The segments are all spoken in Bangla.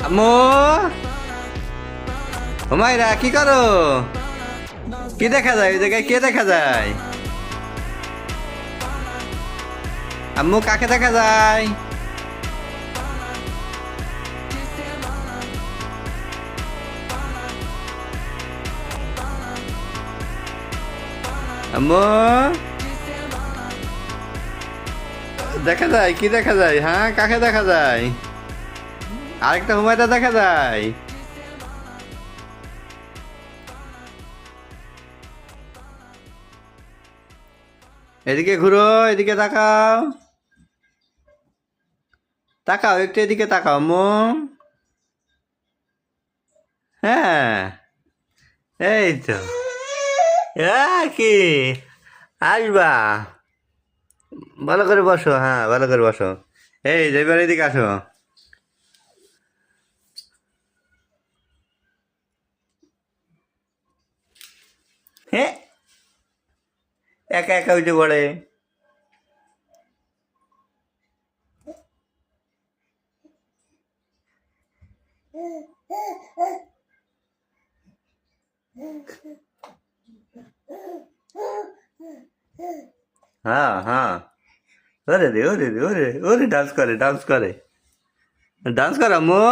আম্মু, হুমায়রা কি করো? কি দেখা যায় ওই জায়গায়? কে দেখা যায়? আম্মু, কাকে দেখা যায়? আম্মু, দেখা যায়? কি দেখা যায়? হ্যাঁ, কাকে দেখা যায়? আরেকটা হুমায়রা দেখা যায়? এদিকে ঘুরো, এদিকে তাকাও। তাকাও, একটু এদিকে তাকাও আম্মু। হ্যাঁ, এই তো। কি আসবা? ভালো করে বসো, হ্যাঁ ভালো করে বসো। এই যে এবার এদিকে আসো। হ্যাঁ, একা একা উঠে পড়ে। হ্যাঁ হ্যাঁ, ওরে রে ওরে রে ওরে ওরে, ডান্স করে ডান্স করে। ডান্স কর আম্মু।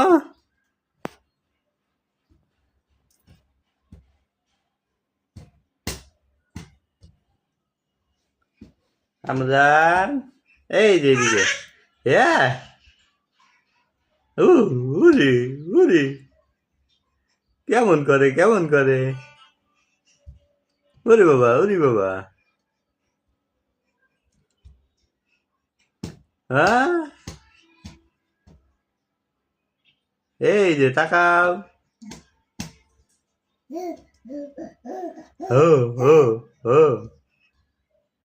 আমরা এই যে এদিকে। হ্যাঁ, উ উরে উরে, কেমন করে কেমন করে। ওরে বাবা, ওরে বাবা। হ্যাঁ, এই যে তাকাও। ও ও ও